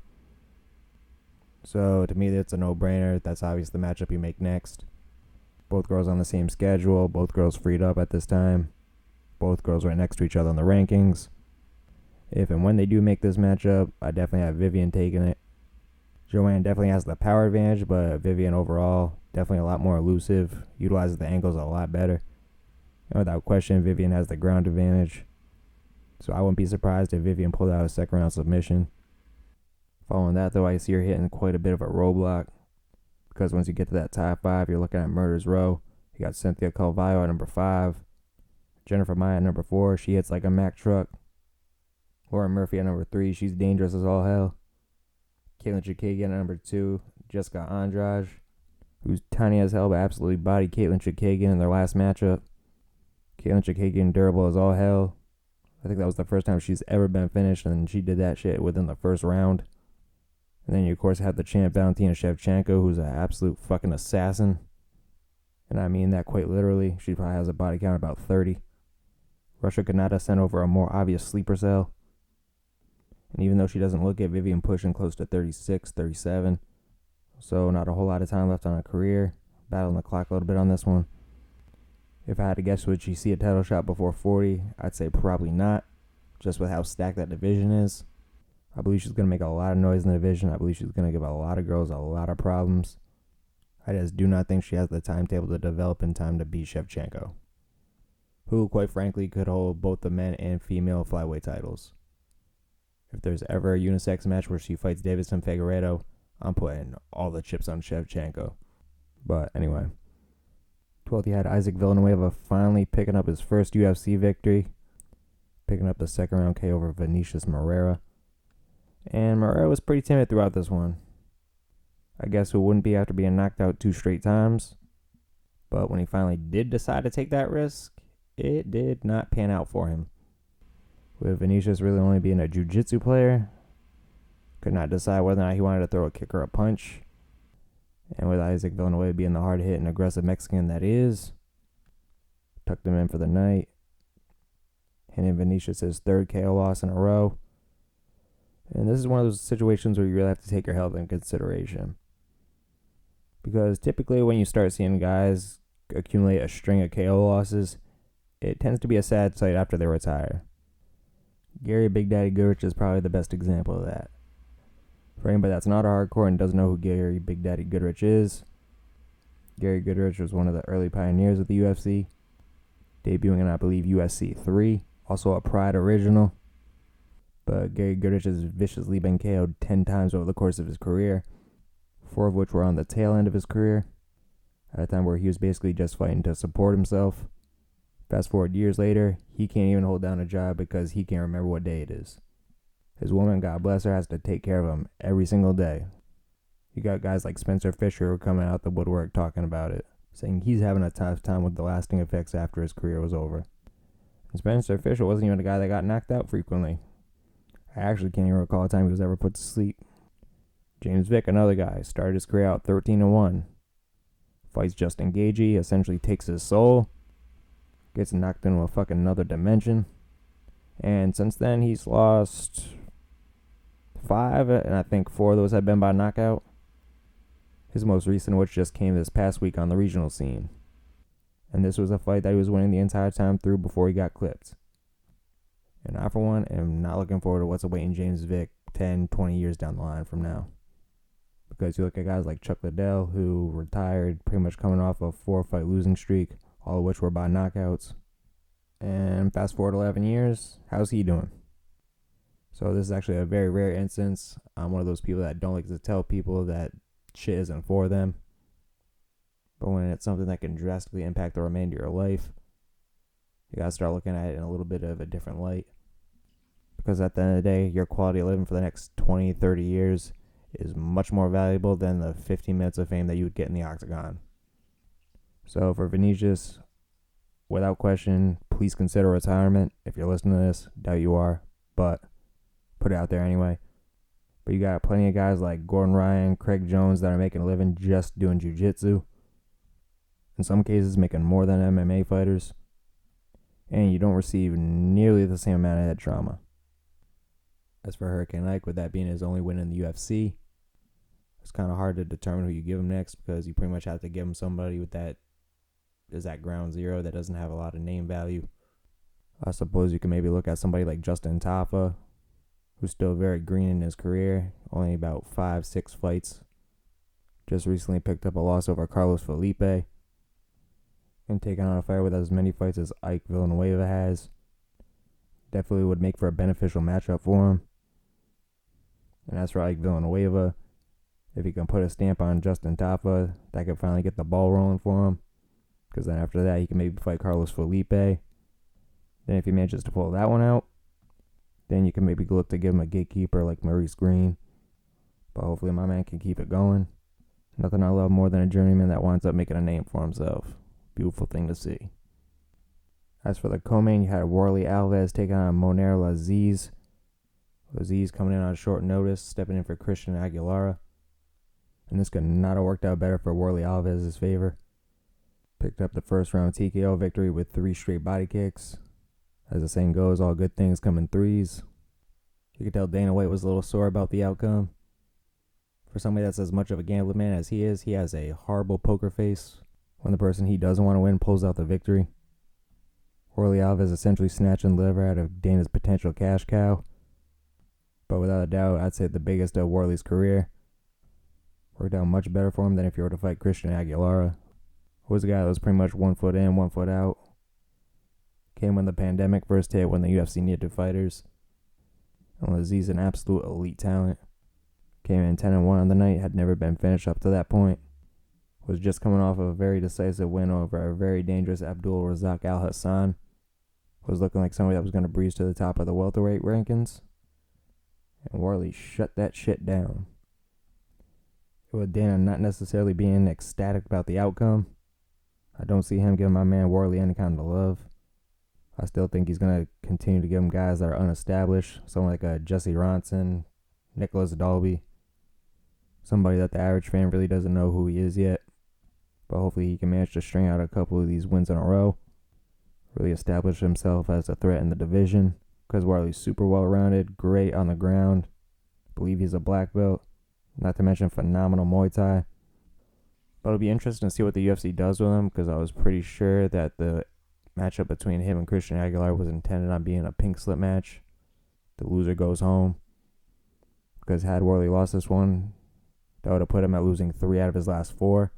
So to me, that's a no-brainer. That's obviously the matchup you make next. Both girls on the same schedule. Both girls freed up at this time. Both girls right next to each other on the rankings. If and when they do make this matchup, I definitely have Vivian taking it. Joanne definitely has the power advantage, but Vivian overall, definitely a lot more elusive. Utilizes the angles a lot better. And without question, Vivian has the ground advantage. So I wouldn't be surprised if Vivian pulled out a second round submission. Following that, though, I see her hitting quite a bit of a roadblock. Because once you get to that top 5, you're looking at Murder's Row. You got Cynthia Calvillo at number 5. Jennifer Maia at number 4. She hits like a Mack truck. Lauren Murphy at number 3. She's dangerous as all hell. Caitlin Chikagian at number 2. Jessica Andrade, who's tiny as hell, but absolutely bodied Caitlin Chikagian in their last matchup. Caitlin Chikagian durable as all hell. I think that was the first time she's ever been finished, and she did that shit within the first round. And then you, of course, have the champ Valentina Shevchenko, who's an absolute fucking assassin. And I mean that quite literally. She probably has a body count of about 30. Russia could not have sent over a more obvious sleeper cell. And even though she doesn't look it, Vivian pushing close to 36, 37. So not a whole lot of time left on her career. Battling the clock a little bit on this one. If I had to guess, would she see a title shot before 40? I'd say probably not, just with how stacked that division is. I believe she's going to make a lot of noise in the division. I believe she's going to give a lot of girls a lot of problems. I just do not think she has the timetable to develop in time to beat Shevchenko, who, quite frankly, could hold both the men and female flyweight titles. If there's ever a unisex match where she fights Davidson Figueiredo, I'm putting all the chips on Shevchenko. But anyway, 12th, you had Isaac Villanueva finally picking up his first UFC victory, picking up the second round K over Vinicius Moreira. And Moreira was pretty timid throughout this one. I guess who wouldn't be after being knocked out 2 straight times? But when he finally did decide to take that risk, it did not pan out for him. With Vinicius really only being a jiu-jitsu player, could not decide whether or not he wanted to throw a kick or a punch. And with Isaac Villanueva being the hard-hit and aggressive Mexican that is, tucked him in for the night. Handing Vinicius his third KO loss in a row. And this is one of those situations where you really have to take your health into consideration. Because typically when you start seeing guys accumulate a string of KO losses, it tends to be a sad sight after they retire. Gary Big Daddy Goodrich is probably the best example of that. For anybody that's not a hardcore and doesn't know who Gary Big Daddy Goodrich is, Gary Goodrich was one of the early pioneers of the UFC, debuting in, I believe, UFC 3, also a Pride original. But Gary Goodrich has viciously been KO'd 10 times over the course of his career, 4 of which were on the tail end of his career, at a time where he was basically just fighting to support himself. Fast forward years later, he can't even hold down a job because he can't remember what day it is. His woman, God bless her, has to take care of him every single day. You got guys like Spencer Fisher who are coming out the woodwork talking about it, saying he's having a tough time with the lasting effects after his career was over. And Spencer Fisher wasn't even a guy that got knocked out frequently. I actually can't even recall a time he was ever put to sleep. James Vick, another guy, started his career out 13-1. Fights Justin Gaethje, essentially takes his soul, gets knocked into a fucking another dimension. And since then, he's lost 5, and I think 4 of those have been by knockout. His most recent, which just came this past week on the regional scene. And this was a fight that he was winning the entire time through before he got clipped. And I, for one, am not looking forward to what's awaiting James Vick 10, 20 years down the line from now. Because you look at guys like Chuck Liddell, who retired pretty much coming off a 4-fight losing streak, all of which were by knockouts. And fast forward 11 years, how's he doing? So this is actually a very rare instance. I'm one of those people that don't like to tell people that shit isn't for them. But when it's something that can drastically impact the remainder of your life, you gotta start looking at it in a little bit of a different light. Because at the end of the day, your quality of living for the next 20, 30 years is much more valuable than the 15 minutes of fame that you would get in the octagon. So for Vinicius, without question, please consider retirement. If you're listening to this, doubt you are, but put it out there anyway. But you got plenty of guys like Gordon Ryan, Craig Jones that are making a living just doing jiu-jitsu. In some cases, making more than MMA fighters. And you don't receive nearly the same amount of head trauma. As for Hurricane Ike, with that being his only win in the UFC, it's kind of hard to determine who you give him next because you pretty much have to give him somebody with that is at ground zero that doesn't have a lot of name value. I suppose you can maybe look at somebody like Justin Tafa, who's still very green in his career, only about 5-6 fights. Just recently picked up a loss over Carlos Felipe, and taking on a fighter with as many fights as Ike Villanueva has. Definitely would make for a beneficial matchup for him. And as for Ike Villanueva, if he can put a stamp on Justin Tafa, that could finally get the ball rolling for him. Because then after that, he can maybe fight Carlos Felipe. Then if he manages to pull that one out, then you can maybe look to give him a gatekeeper like Maurice Green. But hopefully my man can keep it going. Nothing I love more than a journeyman that winds up making a name for himself. Beautiful thing to see. As for the co-main, you had Warley Alves taking on Monero Laziz. Laziz coming in on short notice, stepping in for Christian Aguilera. And this could not have worked out better for Warley Alves' favor. Picked up the first round TKO victory with 3 straight body kicks. As the saying goes, all good things come in threes. You could tell Dana White was a little sore about the outcome. For somebody that's as much of a gambling man as he is, he has a horrible poker face when the person he doesn't want to win pulls out the victory. Warley Alves essentially snatching the liver out of Dana's potential cash cow. But without a doubt, I'd say the biggest of Warley's career. Worked out much better for him than if you were to fight Christian Aguilera, who was a guy that was pretty much 1 foot in, 1 foot out. Came when the pandemic first hit, when the UFC needed fighters. And Laziz, an absolute elite talent. Came in 10-1 on the night, had never been finished up to that point. Was just coming off of a very decisive win over a very dangerous Abdul Razak Al Hassan. Was looking like somebody that was going to breeze to the top of the welterweight rankings. And Warley shut that shit down. With Dana not necessarily being ecstatic about the outcome, I don't see him giving my man Worley any kind of love. I still think he's going to continue to give him guys that are unestablished, someone like a Jesse Ronson, Nicholas Dalby, somebody that the average fan really doesn't know who he is yet. But hopefully he can manage to string out a couple of these wins in a row, really establish himself as a threat in the division, because Worley's super well-rounded, great on the ground. I believe he's a black belt, not to mention phenomenal Muay Thai. But it'll be interesting to see what the UFC does with him, because I was pretty sure that the matchup between him and Christian Aguilar was intended on being a pink slip match. The loser goes home. Because had Worley lost this one, that would have put him at losing 3 out of his last 4.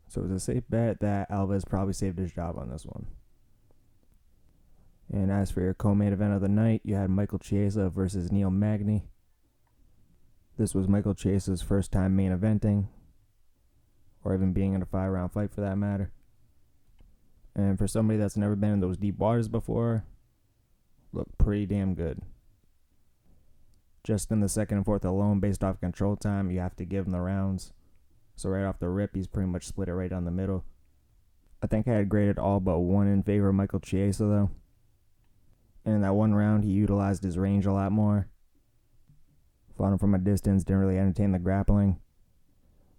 So it was a safe bet that Alves probably saved his job on this one. And as for your co-main event of the night, you had Michael Chiesa versus Neil Magny. This was Michael Chiesa's first time main eventing, or even being in a 5-round fight for that matter. And for somebody that's never been in those deep waters before, looked pretty damn good. Just in the second and fourth alone, based off control time, you have to give him the rounds. So right off the rip, he's pretty much split it right down the middle. I think I had graded all but one in favor of Michael Chiesa, though. And in that one round, he utilized his range a lot more. Fought him from a distance, didn't really entertain the grappling.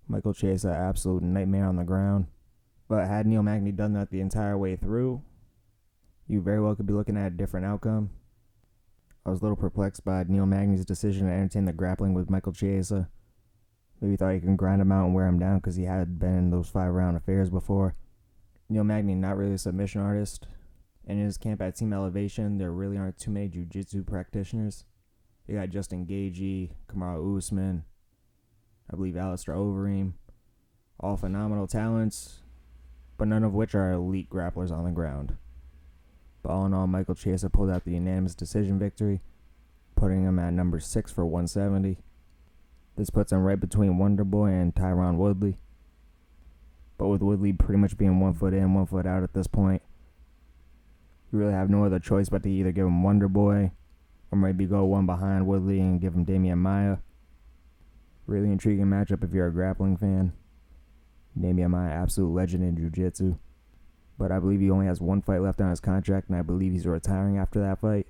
Michael Chiesa, absolute nightmare on the ground. But had Neil Magny done that the entire way through, you very well could be looking at a different outcome. I was a little perplexed by Neil Magny's decision to entertain the grappling with Michael Chiesa. Maybe thought he could grind him out and wear him down because he had been in those 5-round affairs before. Neil Magny, not really a submission artist. And in his camp at Team Elevation, there really aren't too many jiu-jitsu practitioners. You got Justin Gaethje, Kamaru Usman, I believe Alistair Overeem. All phenomenal talents, but none of which are elite grapplers on the ground. But all in all, Michael Chiesa pulled out the unanimous decision victory, putting him at number 6 for 170. This puts him right between Wonderboy and Tyron Woodley. But with Woodley pretty much being 1 foot in, 1 foot out at this point, you really have no other choice but to either give him Wonderboy or maybe go one behind Woodley and give him Damian Maia. Really intriguing matchup if you're a grappling fan. Damian Maia, absolute legend in jiu-jitsu. But I believe he only has 1 fight left on his contract, and I believe he's retiring after that fight.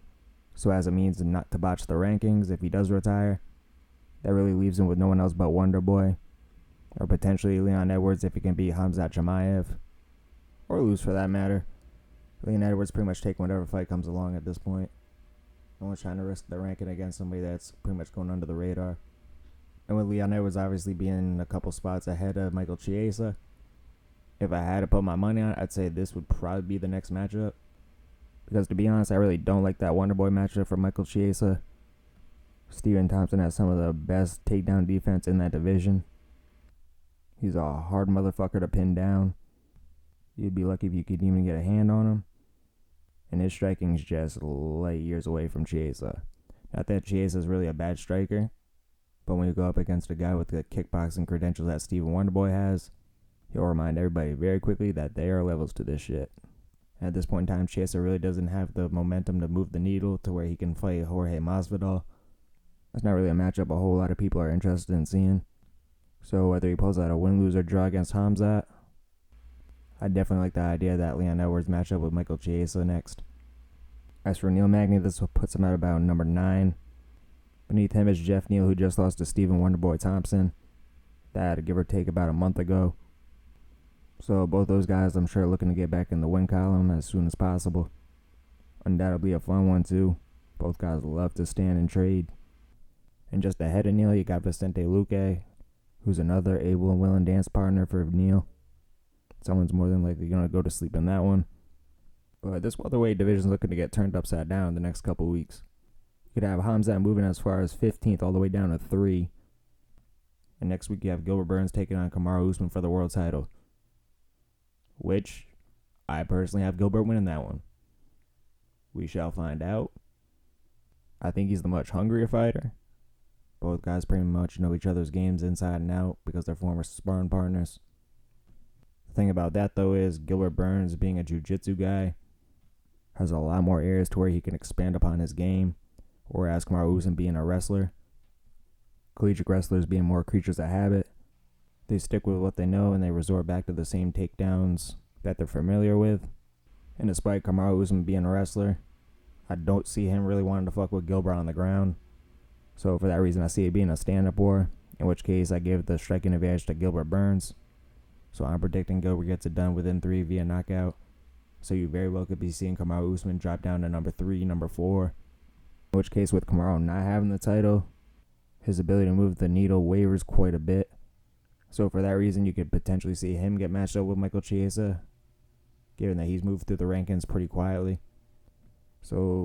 So as a means not to botch the rankings, if he does retire, that really leaves him with no one else but Wonderboy, or potentially Leon Edwards if he can beat Khamzat Chimaev, or lose for that matter. Leon Edwards pretty much taking whatever fight comes along at this point. No one's trying to risk the ranking against somebody that's pretty much going under the radar. And with Leon Edwards obviously being a couple spots ahead of Michael Chiesa, if I had to put my money on it, I'd say this would probably be the next matchup. Because to be honest, I really don't like that Wonderboy matchup for Michael Chiesa. Stephen Thompson has some of the best takedown defense in that division. He's a hard motherfucker to pin down. You'd be lucky if you could even get a hand on him. And his striking's just light years away from Chiesa. Not that Chiesa's really a bad striker, but when you go up against a guy with the kickboxing credentials that Stephen Wonderboy has, he'll remind everybody very quickly that there are levels to this shit. At this point in time, Chiesa really doesn't have the momentum to move the needle to where he can fight Jorge Masvidal. That's not really a matchup a whole lot of people are interested in seeing. So whether he pulls out a win, lose, or draw against Khamzat, I definitely like the idea of that Leon Edwards matchup with Michael Chiesa next. As for Neil Magny, this puts him at about number 9. Beneath him is Jeff Neal, who just lost to Stephen Wonderboy Thompson. That, give or take, about a month ago. So both those guys, I'm sure, looking to get back in the win column as soon as possible. Undoubtedly a fun one, too. Both guys love to stand and trade. And just ahead of Neal, you got Vicente Luque, who's another able and willing dance partner for Neal. Someone's more than likely going to go to sleep in that one. But this welterweight division's looking to get turned upside down in the next couple weeks. You could have Khamzat moving as far as 15th all the way down to 3. And next week you have Gilbert Burns taking on Kamaru Usman for the world title. Which, I personally have Gilbert winning that one. We shall find out. I think he's the much hungrier fighter. Both guys pretty much know each other's games inside and out because they're former sparring partners. The thing about that, though, is Gilbert Burns, being a jiu-jitsu guy, has a lot more areas to where he can expand upon his game, whereas Kamaru Usman being a wrestler, collegiate wrestlers being more creatures of habit, They stick with what they know and they resort back to the same takedowns that they're familiar with. And despite Kamaru Usman being a wrestler, I don't see him really wanting to fuck with Gilbert on the ground. So for that reason, I see it being a stand-up war, in which case I give the striking advantage to Gilbert Burns. So I'm predicting Gilbert gets it done within 3 via knockout. So you very well could be seeing Kamaru Usman drop down to number 3, number 4. In which case, with Kamaru not having the title, his ability to move the needle wavers quite a bit. So for that reason, you could potentially see him get matched up with Michael Chiesa, given that he's moved through the rankings pretty quietly. So